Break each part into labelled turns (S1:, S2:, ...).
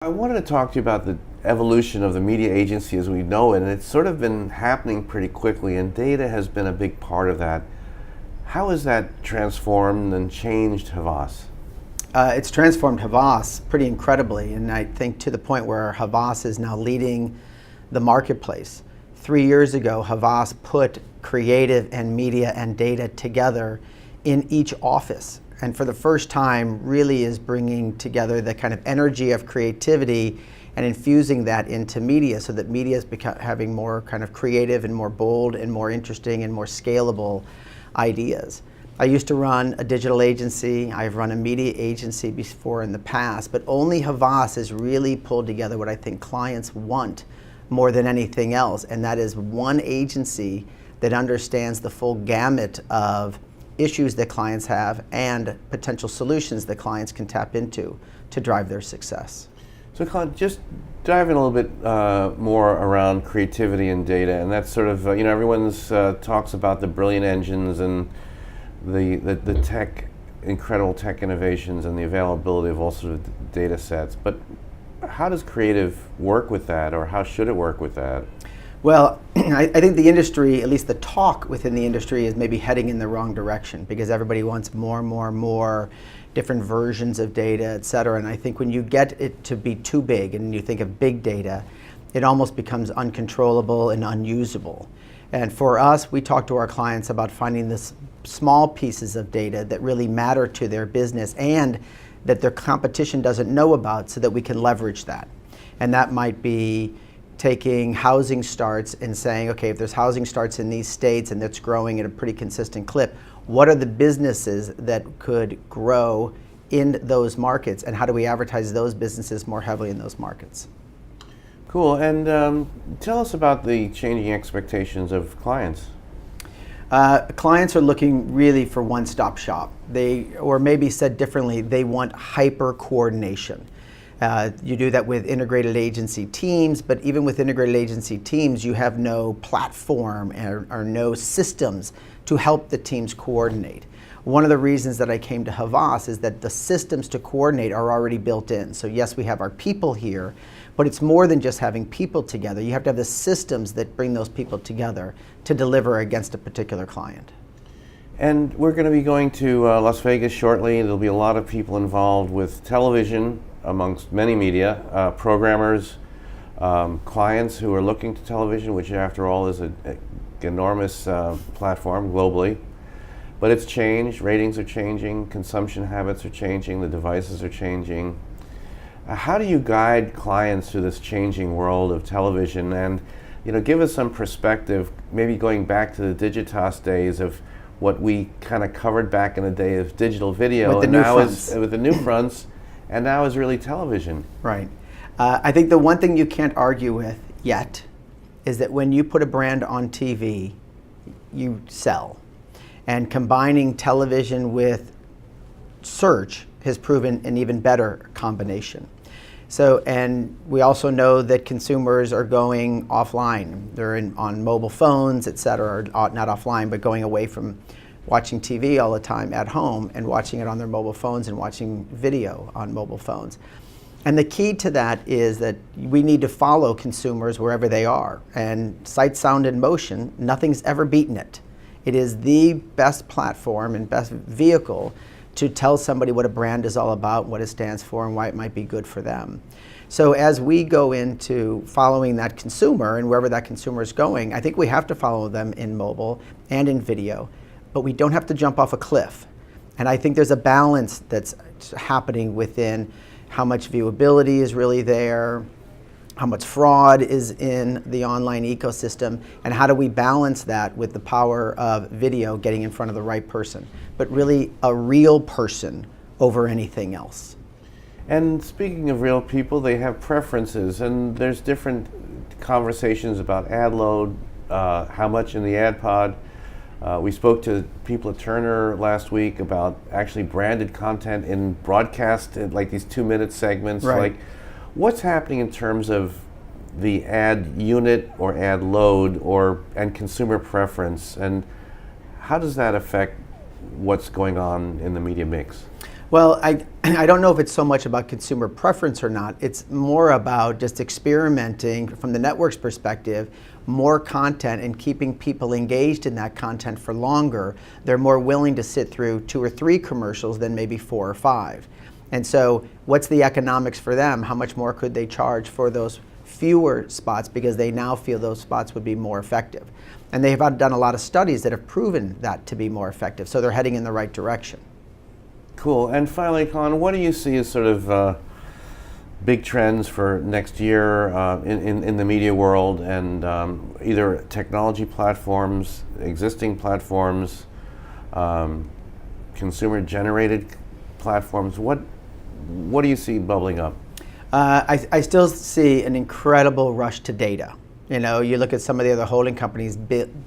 S1: I wanted to talk to you about the evolution of the media agency as we know it, and it's sort of been happening pretty quickly, and data has been a big part of that. How has that transformed and changed Havas?
S2: It's transformed Havas pretty incredibly, and I think to the point where Havas is now leading the marketplace. 3 years ago, Havas put creative and media and data together in each office, and for the first time really is bringing together the kind of energy of creativity and infusing that into media so that media is having more kind of creative and more bold and more interesting and more scalable ideas. I used to run a digital agency. I've run a media agency before in the past, but only Havas has really pulled together what I think clients want more than anything else, and that is one agency that understands the full gamut of issues that clients have and potential solutions that clients can tap into to drive their success.
S1: So Colin, just dive in a little bit more around creativity and data, and that's sort of, everyone's talks about the brilliant engines and the tech, incredible tech innovations and the availability of all sort of data sets, but how does creative work with that, or how should it work with that?
S2: Well, I think the industry, at least the talk within the industry, is maybe heading in the wrong direction because everybody wants more different versions of data, et cetera. And I think when you get it to be too big and you think of big data, it almost becomes uncontrollable and unusable. And for us, we talk to our clients about finding this small pieces of data that really matter to their business and that their competition doesn't know about so that we can leverage that. And that might be taking housing starts and saying, okay, if there's housing starts in these states and that's growing at a pretty consistent clip, what are the businesses that could grow in those markets, and how do we advertise those businesses more heavily in those markets?
S1: Cool, and tell us about the changing expectations of clients.
S2: Clients are looking really for one-stop shop. Or maybe said differently, they want hyper coordination. You do that with integrated agency teams, but even with integrated agency teams, you have no platform or no systems to help the teams coordinate. One of the reasons that I came to Havas is that the systems to coordinate are already built in. So yes, we have our people here, but it's more than just having people together. You have to have the systems that bring those people together to deliver against a particular client.
S1: And we're going to be going to Las Vegas shortly. There'll be a lot of people involved with television, amongst many media, programmers, clients who are looking to television, which after all is an enormous platform globally. But it's changed, ratings are changing, consumption habits are changing, the devices are changing. How do you guide clients through this changing world of television? And give us some perspective, maybe going back to the Digitas days of what we kind of covered back in the day of digital video,
S2: with the new fronts.
S1: With the new fronts, and now is really television.
S2: Right. I think the one thing you can't argue with yet is that when you put a brand on TV, you sell. And combining television with search has proven an even better combination. So, and we also know that consumers are going offline. They're on mobile phones, et cetera, or not offline, but going away from watching TV all the time at home and watching it on their mobile phones and watching video on mobile phones. And the key to that is that we need to follow consumers wherever they are. And sight, sound, and motion, nothing's ever beaten it. It is the best platform and best vehicle to tell somebody what a brand is all about, what it stands for, and why it might be good for them. So as we go into following that consumer and wherever that consumer is going, I think we have to follow them in mobile and in video, but we don't have to jump off a cliff. And I think there's a balance that's happening within how much viewability is really there, how much fraud is in the online ecosystem, and how do we balance that with the power of video getting in front of the right person, but really a real person over anything else.
S1: And speaking of real people, they have preferences, and there's different conversations about ad load, how much in the ad pod. We spoke to people at Turner last week about actually branded content in broadcast, like these 2-minute segments.
S2: Right.
S1: Like, what's happening in terms of the ad unit or ad load and consumer preference, and how does that affect what's going on in the media mix?
S2: Well, I don't know if it's so much about consumer preference or not. It's more about just experimenting from the network's perspective, more content and keeping people engaged in that content for longer. They're more willing to sit through 2 or 3 commercials than maybe 4 or 5. And so what's the economics for them? How much more could they charge for those fewer spots because they now feel those spots would be more effective? And they have done a lot of studies that have proven that to be more effective. So they're heading in the right direction.
S1: Cool. And finally, Colin, what do you see as sort of big trends for next year in the media world, and either technology platforms, existing platforms, consumer-generated platforms? What do you see bubbling up?
S2: I still see an incredible rush to data. You know, you look at some of the other holding companies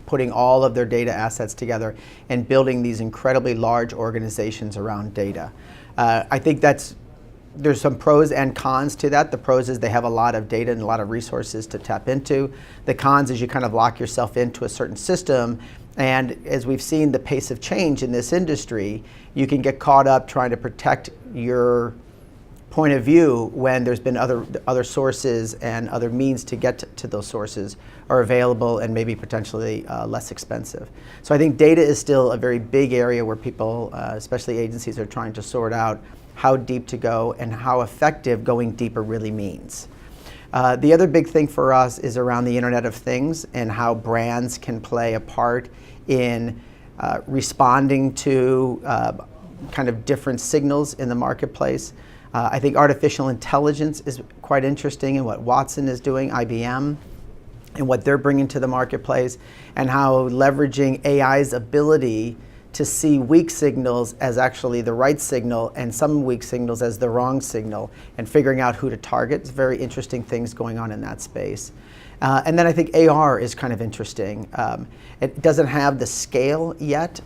S2: putting all of their data assets together and building these incredibly large organizations around data. I think there's some pros and cons to that. The pros is they have a lot of data and a lot of resources to tap into. The cons is you kind of lock yourself into a certain system. And as we've seen the pace of change in this industry, you can get caught up trying to protect your point of view when there's been other sources and other means to get to those sources are available and maybe potentially less expensive. So I think data is still a very big area where people, especially agencies, are trying to sort out how deep to go and how effective going deeper really means. The other big thing for us is around the Internet of Things and how brands can play a part in responding to kind of different signals in the marketplace. I think artificial intelligence is quite interesting in what Watson is doing, IBM, and what they're bringing to the marketplace, and how leveraging AI's ability to see weak signals as actually the right signal and some weak signals as the wrong signal, and figuring out who to target. It's very interesting things going on in that space. And then I think AR is kind of interesting. It doesn't have the scale yet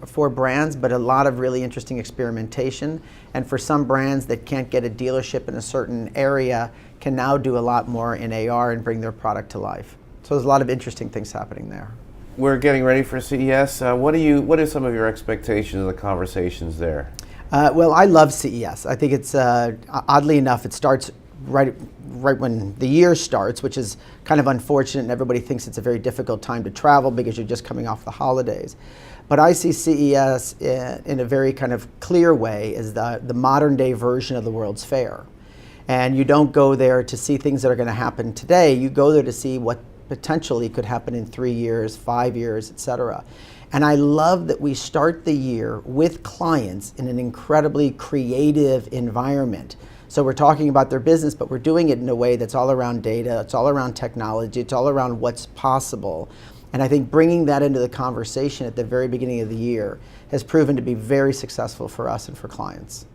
S2: for brands, but a lot of really interesting experimentation. And for some brands that can't get a dealership in a certain area can now do a lot more in AR and bring their product to life. So there's a lot of interesting things happening there.
S1: We're getting ready for CES. What are some of your expectations of the conversations there?
S2: Well, I love CES. I think it's, oddly enough, it starts right when the year starts, which is kind of unfortunate, and everybody thinks it's a very difficult time to travel because you're just coming off the holidays. But I see CES in a very kind of clear way as the modern day version of the World's Fair. And you don't go there to see things that are going to happen today. You go there to see what potentially could happen in 3 years, 5 years, et cetera. And I love that we start the year with clients in an incredibly creative environment. So we're talking about their business, but we're doing it in a way that's all around data, it's all around technology, it's all around what's possible. And I think bringing that into the conversation at the very beginning of the year has proven to be very successful for us and for clients.